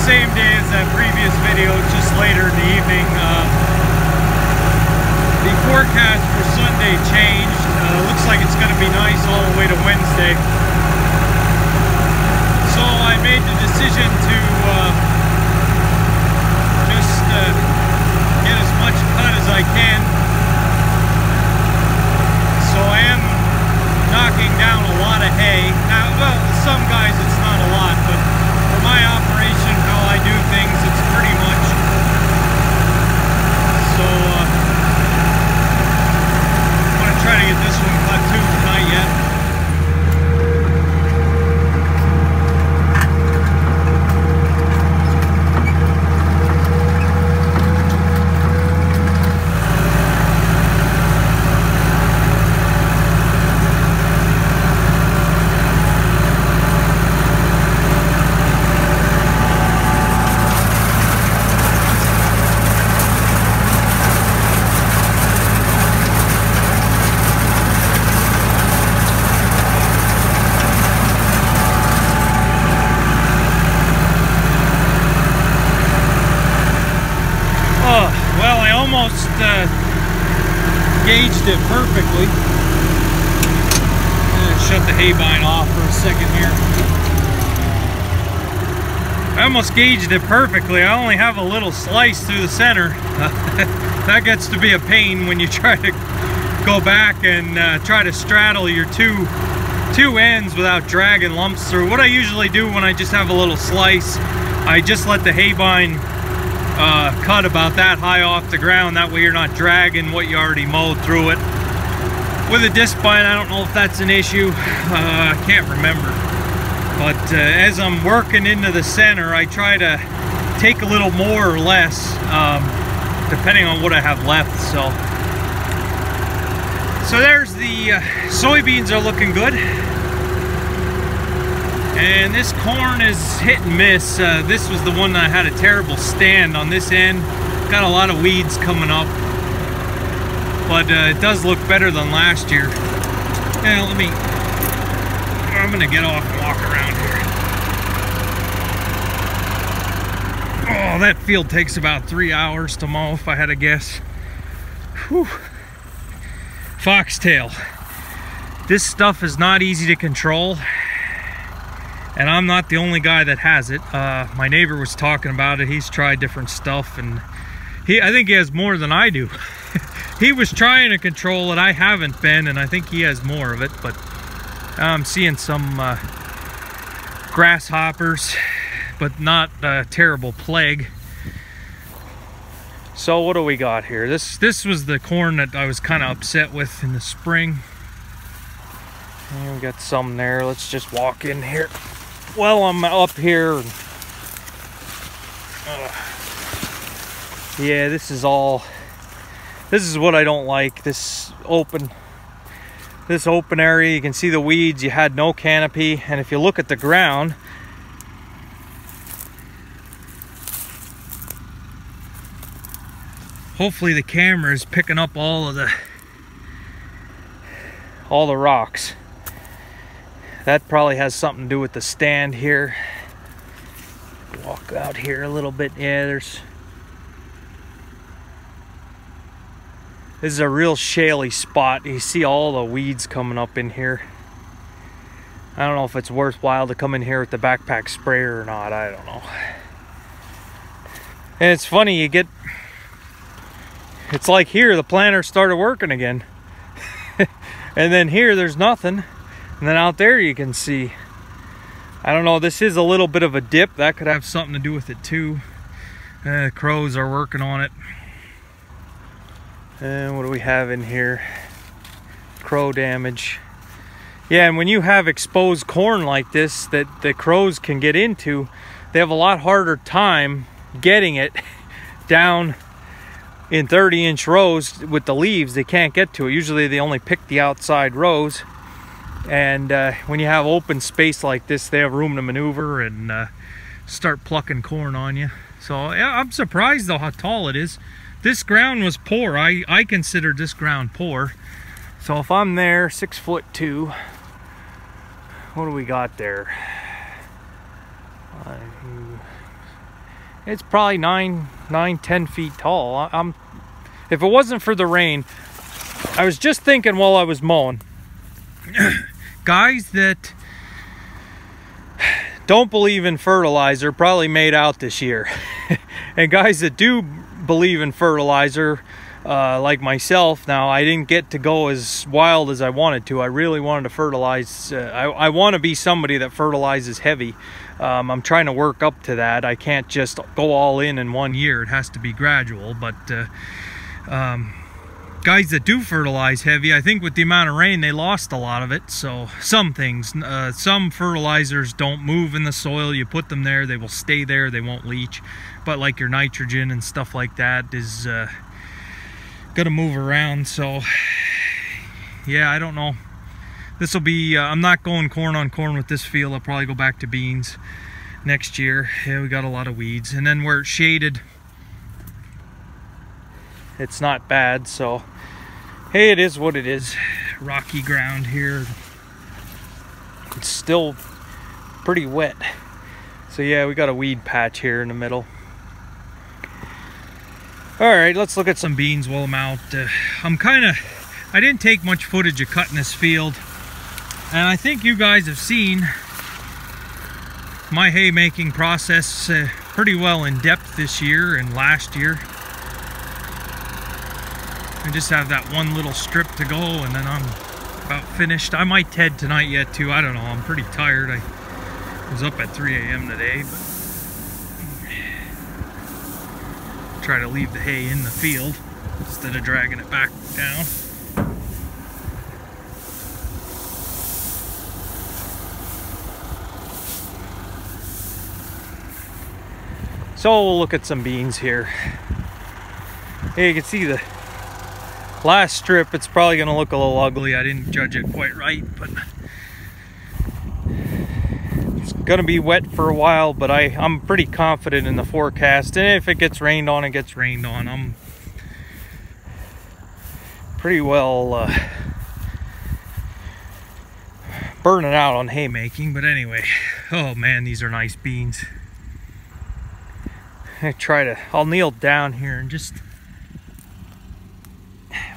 same day as that previous video, just later in the evening. The forecast for Sunday changed. Looks like it's going to be nice all the way to Wednesday. So I made the decision to just get as much cut as I can. So I am knocking down a lot of hay. Now, well, some guys it's not a lot, but for my operation, how I do things, it's pretty much. So I'm going to try to get this one cut too tonight yet. Well, I almost gauged it perfectly. I'm gonna shut the hay bind off for a second here. I almost gauged it perfectly. I only have a little slice through the center. That gets to be a pain when you try to go back and try to straddle your two ends without dragging lumps through. What I usually do when I just have a little slice, I just let the hay bind cut about that high off the ground. That way you're not dragging what you already mowed through it. With a disc bind, I don't know if that's an issue. I can't remember. But as I'm working into the center, I try to take a little more or less, depending on what I have left. So there's the soybeans are looking good. And this corn is hit and miss. This was the one that I had a terrible stand on this end. Got a lot of weeds coming up. But it does look better than last year. Yeah, I'm gonna get off and walk around here. Oh, that field takes about 3 hours to mow if I had to guess. Whew. Foxtail. This stuff is not easy to control. And I'm not the only guy that has it. My neighbor was talking about it. He's tried different stuff, and I think he has more than I do. He was trying to control it. I haven't been, and I think he has more of it. But I'm seeing some grasshoppers, but not a terrible plague. So what do we got here? This was the corn that I was kind of upset with in the spring. And we got some there. Let's just walk in here. Well, I'm up here. Yeah, this is what I don't like. This open area, you can see the weeds. You had no canopy, and if you look at the ground, hopefully the camera is picking up all the rocks. That probably has something to do with the stand here. Walk out here a little bit. Yeah, this is a real shaly spot. You see all the weeds coming up in here. I don't know if it's worthwhile to come in here with the backpack sprayer or not. I don't know. And it's funny, it's like here the planter started working again. And then here there's nothing. And then out there you can see, I don't know, this is a little bit of a dip. That could have something to do with it too. Crows are working on it. And what do we have in here? Crow damage. Yeah, and when you have exposed corn like this that the crows can get into, they have a lot harder time getting it down in 30-inch rows with the leaves. They can't get to it. Usually they only pick the outside rows. And when you have open space like this, they have room to maneuver and start plucking corn on you. So yeah, I'm surprised though how tall it is. This ground was poor. I considered this ground poor. So if I'm there, 6'2", what do we got there? It's probably 10 feet tall. If it wasn't for the rain, I was just thinking while I was mowing, guys that don't believe in fertilizer probably made out this year. And guys that do believe in fertilizer, like myself, now I didn't get to go as wild as I wanted to. I really wanted to fertilize. I want to be somebody that fertilizes heavy. I'm trying to work up to that. I can't just go all in 1 year. It has to be gradual. But guys that do fertilize heavy, I think with the amount of rain, they lost a lot of it. So some things, some fertilizers don't move in the soil. You put them there, they will stay there, they won't leach. But like your nitrogen and stuff like that is gonna move around. So yeah, I don't know. This will be, I'm not going corn on corn with this field. I'll probably go back to beans next year. Yeah, we got a lot of weeds. And then where it's shaded, it's not bad. So hey, it is what it is. Rocky ground here. It's still pretty wet. So yeah, we got a weed patch here in the middle. All right, let's look at some beans while I'm out. I didn't take much footage of cutting this field. And I think you guys have seen my hay making process pretty well in depth this year and last year. I just have that one little strip to go and then I'm about finished. I might head tonight yet too. I don't know. I'm pretty tired. I was up at 3 a.m. today, but try to leave the hay in the field instead of dragging it back down. So we'll look at some beans here. Hey, you can see the last strip. It's probably going to look a little ugly. I didn't judge it quite right, but it's going to be wet for a while, but I'm pretty confident in the forecast. And if it gets rained on, it gets rained on. I'm pretty well burning out on haymaking, but anyway. Oh man, these are nice beans. I'll kneel down here and just,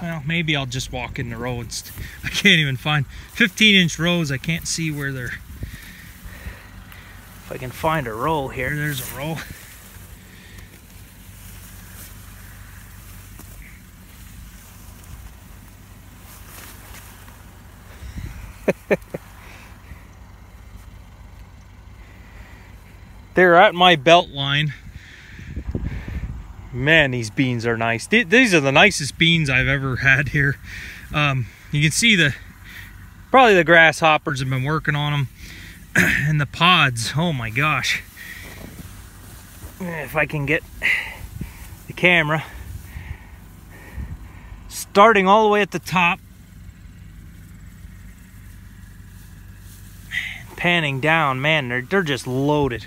well, maybe I'll just walk in the roads. I can't even find 15-inch rows. I can't see where they're. If I can find a row here, there's a row. They're at my belt line. Man, these beans are nice. These are the nicest beans I've ever had here. You can see probably the grasshoppers have been working on them. And the pods, oh my gosh. If I can get the camera. Starting all the way at the top. Panning down, man, they're just loaded.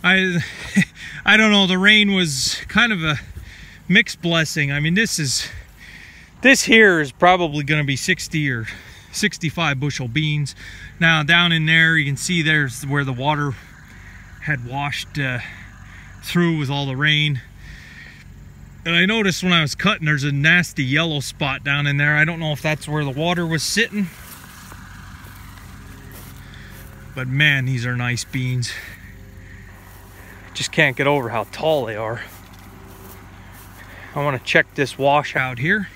I don't know, the rain was kind of a mixed blessing. I mean, this here is probably going to be 60 or 65 bushel beans. Now down in there you can see there's where the water had washed through with all the rain. And I noticed when I was cutting there's a nasty yellow spot down in there. I don't know if that's where the water was sitting. But man, these are nice beans. Just can't get over how tall they are. I want to check this washout here.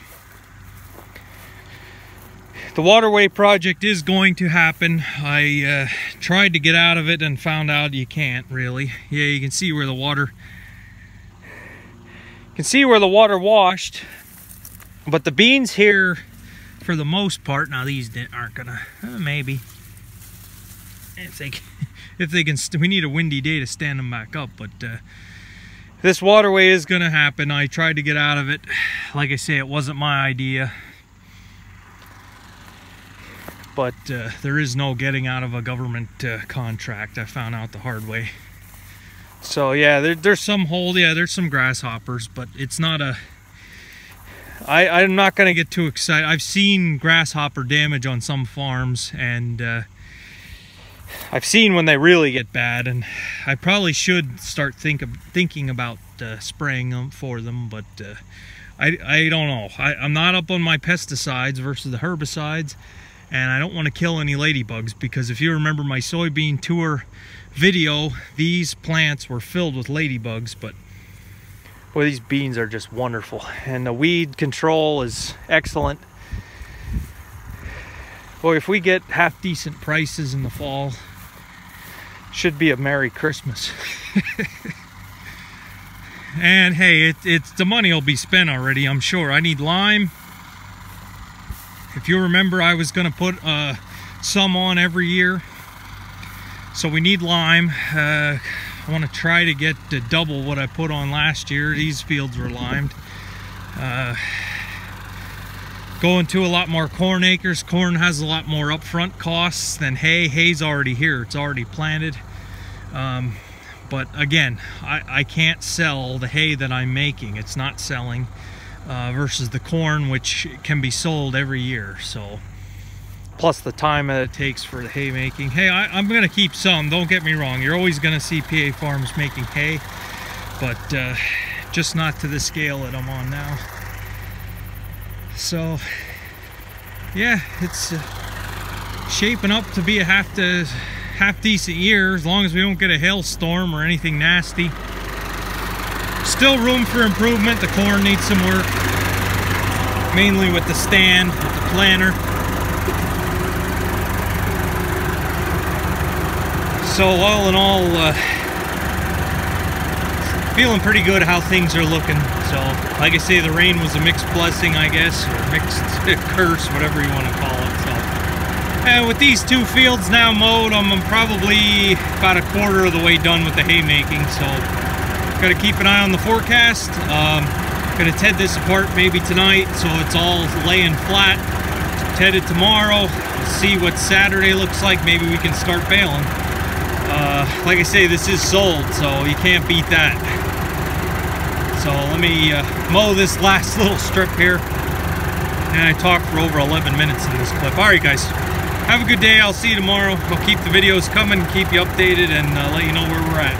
The waterway project is going to happen. I tried to get out of it and found out you can't really. Yeah, you can see where the water washed. But the beans here, for the most part, now these aren't gonna, maybe. If they can, we need a windy day to stand them back up, but this waterway is gonna happen. I tried to get out of it. Like I say, it wasn't my idea, but there is no getting out of a government contract. I found out the hard way. So yeah, there's some hold, yeah, there's some grasshoppers, but it's not a, I'm not gonna get too excited. I've seen grasshopper damage on some farms, and I've seen when they really get bad, and I probably should start thinking about spraying them for them, but I don't know. I'm not up on my pesticides versus the herbicides, and I don't want to kill any ladybugs, because if you remember my soybean tour video, these plants were filled with ladybugs. But boy, these beans are just wonderful, and the weed control is excellent. Boy, if we get half decent prices in the fall, should be a Merry Christmas. And hey, it's the money will be spent already, I'm sure. I need lime. If you remember, I was going to put some on every year, so we need lime. I want to try to get to double what I put on last year. These fields were limed. Going to a lot more corn acres. Corn has a lot more upfront costs than hay. Hay's already here, it's already planted. But again, I can't sell the hay that I'm making. It's not selling versus the corn, which can be sold every year. So plus the time that it takes for the hay making. Hey, I'm gonna keep some, don't get me wrong. You're always gonna see PA farms making hay, but just not to the scale that I'm on now. So yeah, it's shaping up to be a half decent year, as long as we don't get a hailstorm or anything nasty. Still room for improvement. The corn needs some work, mainly with the stand, with the planter. So all in all, feeling pretty good how things are looking. So like I say, the rain was a mixed blessing, I guess, or mixed curse, whatever you want to call it. So, and with these two fields now mowed, I'm probably about a quarter of the way done with the haymaking. So got to keep an eye on the forecast. Gonna TED this apart maybe tonight, so it's all laying flat. TED it tomorrow. See what Saturday looks like. Maybe we can start baling. Like I say, this is sold, so you can't beat that. So let me mow this last little strip here. And I talked for over 11 minutes in this clip. Alright guys, have a good day. I'll see you tomorrow. I'll keep the videos coming, keep you updated, and let you know where we're at.